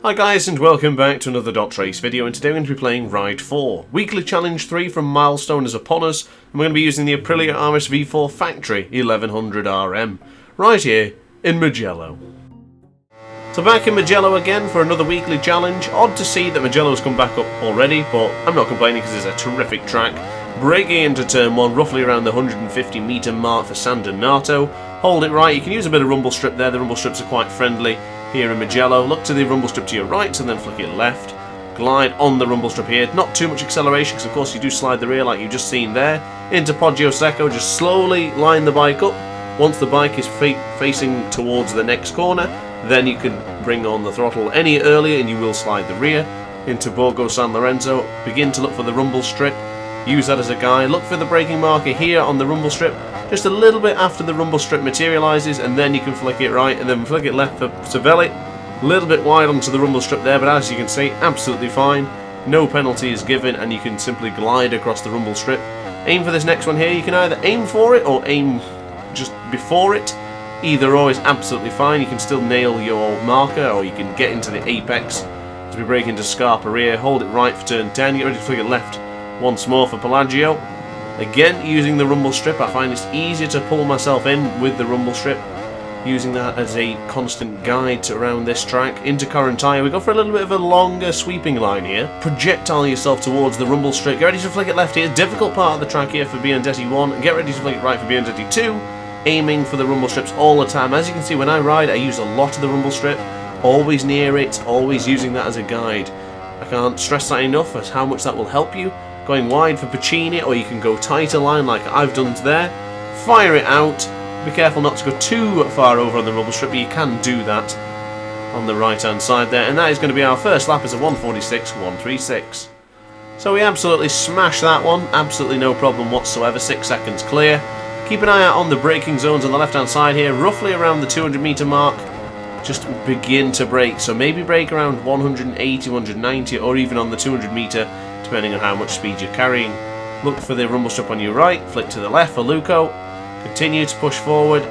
Hi guys, and welcome back to another DrAce video, and today we're going to be playing Ride 4. Weekly Challenge 3 from Milestone is upon us, and we're going to be using the Aprilia RSV4 Factory 1100 RM, right here in Mugello. So back in Mugello again for another weekly challenge. Odd to see that Mugello's come back up already, but I'm not complaining because it's a terrific track. Braking into turn 1, roughly around the 150 metre mark for San Donato. Hold it right, you can use a bit of rumble strip there, the rumble strips are quite friendly. Here in Mugello, look to the rumble strip to your right and then flick it left. Glide on the rumble strip here, not too much acceleration because of course you do slide the rear like you've just seen there. Into Poggio Secco, just slowly line the bike up. Once the bike is facing towards the next corner, then you can bring on the throttle any earlier and you will slide the rear. Into Borgo San Lorenzo, begin to look for the rumble strip. Use that as a guide, look for the braking marker here on the rumble strip. Just a little bit after the rumble strip materialises, and then you can flick it right and then flick it left for Savelli. A little bit wide onto the rumble strip there, but as you can see, absolutely fine. No penalty is given, and you can simply glide across the rumble strip. Aim for this next one here. You can either aim for it or aim just before it. Either or is absolutely fine. You can still nail your marker, or you can get into the apex. As we brake into Scarpa rear, hold it right for turn 10. Get ready to flick it left once more for Pelagio. Again, using the rumble strip, I find it's easier to pull myself in with the rumble strip, using that as a constant guide around this track. Into Correntaya, we go for a little bit of a longer sweeping line here. Projectile yourself towards the rumble strip, get ready to flick it left here. Difficult part of the track here for Biandetti 1, and get ready to flick it right for Biandetti 2. Aiming for the rumble strips all the time. As you can see, when I ride, I use a lot of the rumble strip, always near it, always using that as a guide. I can't stress that enough as how much that will help you. Going wide for Puccini, or you can go tighter line like I've done there. Fire it out. Be careful not to go too far over on the rumble strip, but you can do that on the right hand side there. And that is going to be our first lap as a 1:46.136. So we absolutely smashed that one. Absolutely no problem whatsoever. 6 seconds clear. Keep an eye out on the braking zones on the left hand side here, roughly around the 200 metre mark. Just begin to brake. So maybe brake around 180, 190, or even on the 200 metre. Depending on how much speed you're carrying. Look for the rumble strip on your right, flick to the left for Luco. Continue to push forward.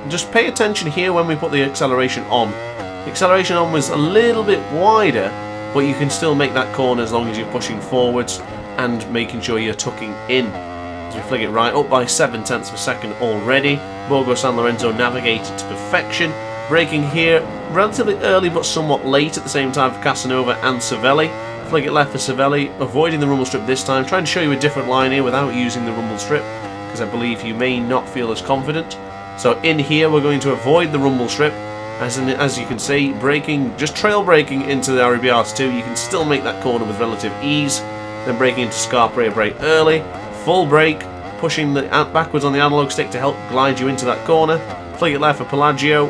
Just pay attention here when we put the acceleration on. The acceleration on was a little bit wider, but you can still make that corner as long as you're pushing forwards and making sure you're tucking in. As we flick it right, up by 0.7 of a second already. Borgo San Lorenzo navigated to perfection. Braking here relatively early but somewhat late at the same time for Casanova and Savelli. Flick it left for Savelli, avoiding the rumble strip this time, trying to show you a different line here without using the rumble strip, because I believe you may not feel as confident. So in here we're going to avoid the rumble strip, as you can see, braking, just trail braking into the RBR2, you can still make that corner with relative ease. Then braking into Scarpa brake early, full brake, pushing the backwards on the analog stick to help glide you into that corner. Flick it left for Pelagio,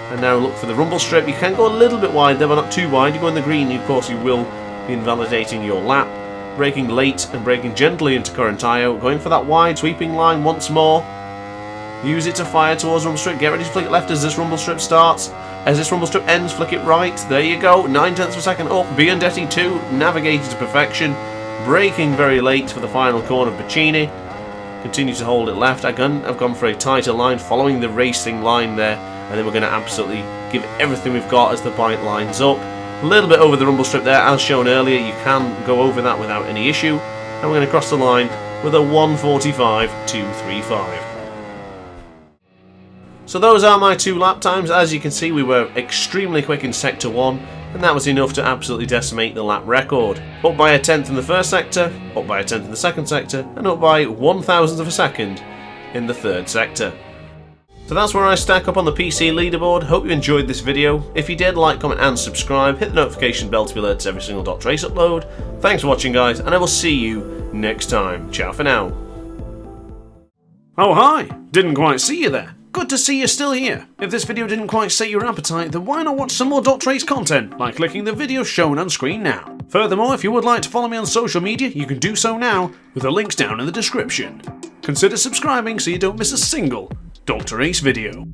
and now look for the rumble strip. You can go a little bit wide there, but not too wide. You go in the green, of course you will be invalidating your lap. Braking late and braking gently into Correntaya, going for that wide sweeping line once more. Use it to fire towards rumble strip. Get ready to flick it left as this rumble strip starts. As this rumble strip ends, flick it right. There you go, 0.9 of a second up. Biandetti 2 navigated to perfection. Braking very late for the final corner of Puccini. Continue to hold it left. I've gone for a tighter line, following the racing line there, and then we're going to absolutely give everything we've got as the bike lines up. A little bit over the rumble strip there, as shown earlier. You can go over that without any issue. And we're going to cross the line with a 1:45.235. So those are my 2 lap times. As you can see, we were extremely quick in sector 1, and that was enough to absolutely decimate the lap record. Up by 1/10 in the first sector, up by 1/10 in the second sector, and up by 1,000th of a second in the third sector. So that's where I stack up on the PC leaderboard. Hope you enjoyed this video. If you did, like, comment and subscribe. Hit the notification bell to be alerted to every single DrAce upload. Thanks for watching guys, and I will see you next time. Ciao for now. Oh hi! Didn't quite see you there. Good to see you're still here. If this video didn't quite set your appetite, then why not watch some more DrAce content by clicking the video shown on screen now. Furthermore, if you would like to follow me on social media, you can do so now with the links down in the description. Consider subscribing so you don't miss a single DrAce video.